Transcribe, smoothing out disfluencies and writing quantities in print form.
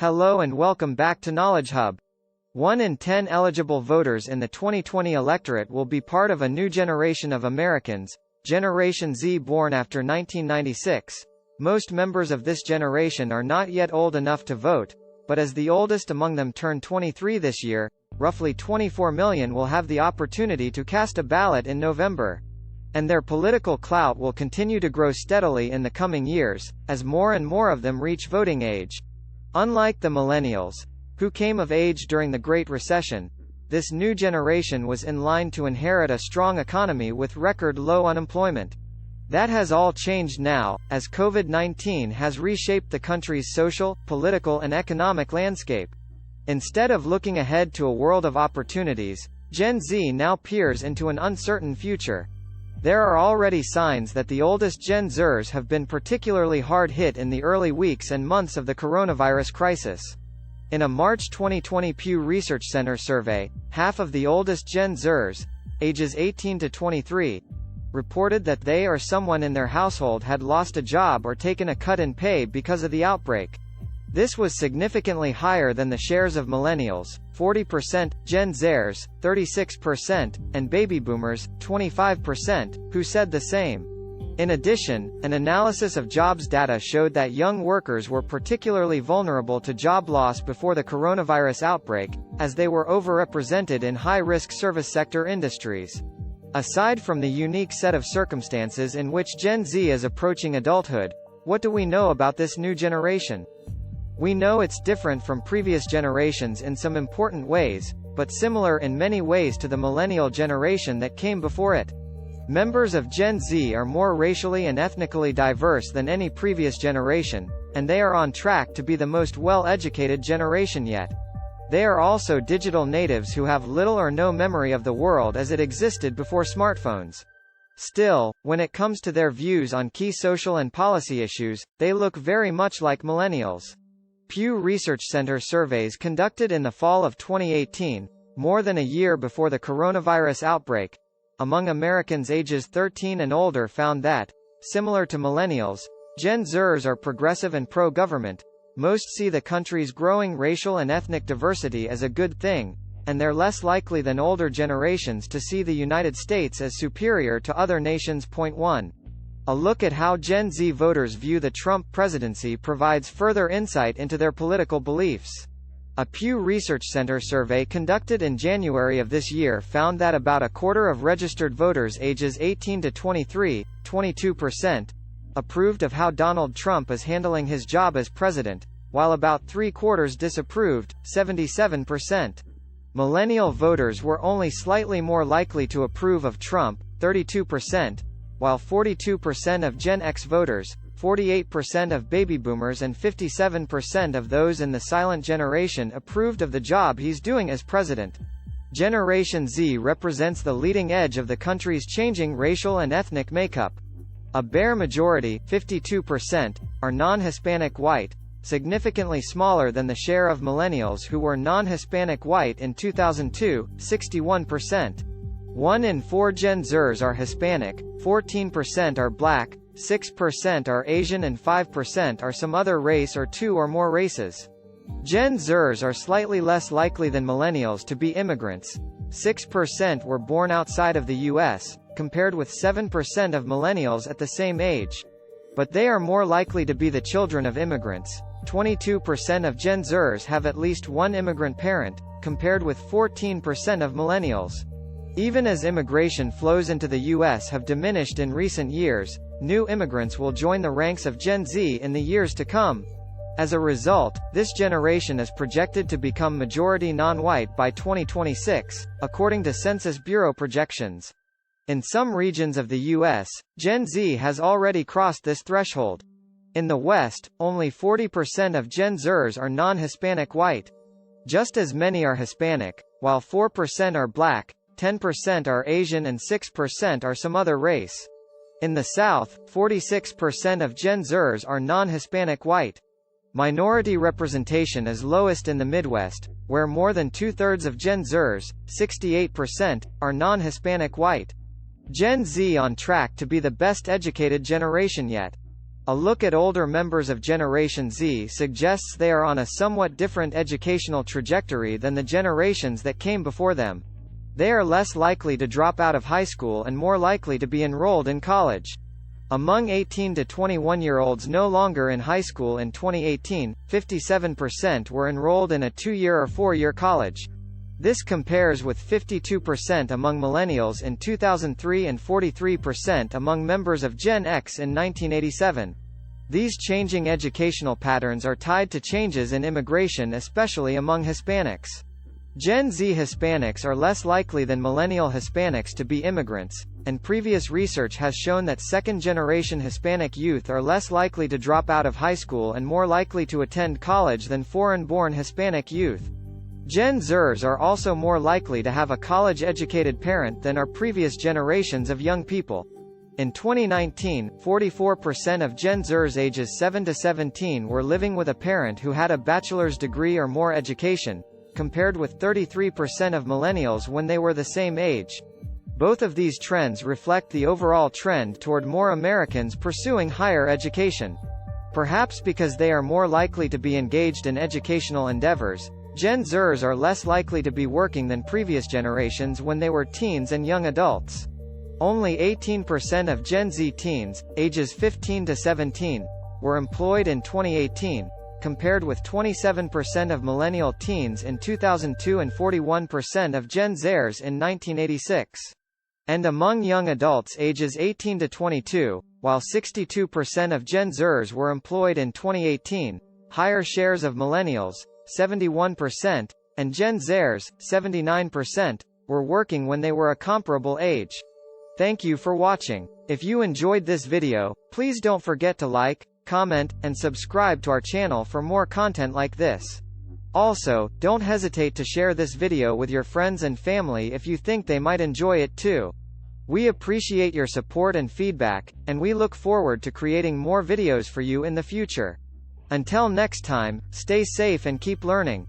Hello and welcome back to Knowledge Hub. 1 in 10 eligible voters in the 2020 electorate will be part of a new generation of Americans, Generation Z, born after 1996. Most members of this generation are not yet old enough to vote, but as the oldest among them turn 23 this year, roughly 24 million will have the opportunity to cast a ballot in November. And their political clout will continue to grow steadily in the coming years, as more and more of them reach voting age. Unlike the millennials, who came of age during the Great Recession, this new generation was in line to inherit a strong economy with record low unemployment. That has all changed now, as COVID-19 has reshaped the country's social, political and economic landscape. Instead of looking ahead to a world of opportunities, Gen Z now peers into an uncertain future. There are already signs that the oldest Gen Zers have been particularly hard hit in the early weeks and months of the coronavirus crisis. In a March 2020 Pew Research Center survey, half of the oldest Gen Zers, ages 18 to 23, reported that they or someone in their household had lost a job or taken a cut in pay because of the outbreak. This was significantly higher than the shares of millennials, 40%, Gen Zers, 36%, and baby boomers, 25%, who said the same. In addition, an analysis of jobs data showed that young workers were particularly vulnerable to job loss before the coronavirus outbreak, as they were overrepresented in high-risk service sector industries. Aside from the unique set of circumstances in which Gen Z is approaching adulthood, what do we know about this new generation? We know it's different from previous generations in some important ways, but similar in many ways to the millennial generation that came before it. Members of Gen Z are more racially and ethnically diverse than any previous generation, and they are on track to be the most well-educated generation yet. They are also digital natives who have little or no memory of the world as it existed before smartphones. Still, when it comes to their views on key social and policy issues, they look very much like millennials. Pew Research Center surveys conducted in the fall of 2018, more than a year before the coronavirus outbreak, among Americans ages 13 and older found that, similar to millennials, Gen Zers are progressive and pro-government. Most see the country's growing racial and ethnic diversity as a good thing, and they're less likely than older generations to see the United States as superior to other nations. 1. A look at how Gen Z voters view the Trump presidency provides further insight into their political beliefs. A Pew Research Center survey conducted in January of this year found that about a quarter of registered voters ages 18 to 23, 22%, approved of how Donald Trump is handling his job as president, while about three-quarters disapproved, 77%. Millennial voters were only slightly more likely to approve of Trump, 32%, while 42% of Gen X voters, 48% of baby boomers and 57% of those in the silent generation approved of the job he's doing as president. Generation Z represents the leading edge of the country's changing racial and ethnic makeup. A bare majority, 52%, are non-Hispanic white, significantly smaller than the share of millennials who were non-Hispanic white in 2002, 61%. 1 in 4 Gen Zers are Hispanic, 14% are Black, 6% are Asian and 5% are some other race or two or more races. Gen Zers are slightly less likely than millennials to be immigrants. 6% were born outside of the U.S., compared with 7% of millennials at the same age. But they are more likely to be the children of immigrants. 22% of Gen Zers have at least one immigrant parent, compared with 14% of millennials. Even as immigration flows into the U.S. have diminished in recent years, new immigrants will join the ranks of Gen Z in the years to come. As a result, this generation is projected to become majority non-white by 2026, according to Census Bureau projections. In some regions of the U.S., Gen Z has already crossed this threshold. In the West, only 40% of Gen Zers are non-Hispanic white. Just as many are Hispanic, while 4% are Black, 10% are Asian and 6% are some other race. In the South, 46% of Gen Zers are non-Hispanic white. Minority representation is lowest in the Midwest, where more than two-thirds of Gen Zers, 68%, are non-Hispanic white. Gen Z on track to be the best educated generation yet. A look at older members of Generation Z suggests they are on a somewhat different educational trajectory than the generations that came before them. They are less likely to drop out of high school and more likely to be enrolled in college. Among 18 to 21-year-olds no longer in high school in 2018, 57% were enrolled in a 2-year or 4-year college. This compares with 52% among millennials in 2003 and 43% among members of Gen X in 1987. These changing educational patterns are tied to changes in immigration, especially among Hispanics. Gen Z Hispanics are less likely than millennial Hispanics to be immigrants, and previous research has shown that second-generation Hispanic youth are less likely to drop out of high school and more likely to attend college than foreign-born Hispanic youth. Gen Zers are also more likely to have a college-educated parent than are previous generations of young people. In 2019, 44% of Gen Zers ages 7 to 17 were living with a parent who had a bachelor's degree or more education, compared with 33% of millennials when they were the same age. Both of these trends reflect the overall trend toward more Americans pursuing higher education. Perhaps because they are more likely to be engaged in educational endeavors, Gen Zers are less likely to be working than previous generations when they were teens and young adults. Only 18% of Gen Z teens, ages 15 to 17, were employed in 2018, compared with 27% of millennial teens in 2002 and 41% of Gen Zers in 1986. And among young adults ages 18 to 22, while 62% of Gen Zers were employed in 2018, higher shares of millennials, 71%, and Gen Zers, 79%, were working when they were a comparable age. Thank you for watching. If you enjoyed this video, please don't forget to like, comment, and subscribe to our channel for more content like this. Also, don't hesitate to share this video with your friends and family if you think they might enjoy it too. We appreciate your support and feedback, and we look forward to creating more videos for you in the future. Until next time, stay safe and keep learning.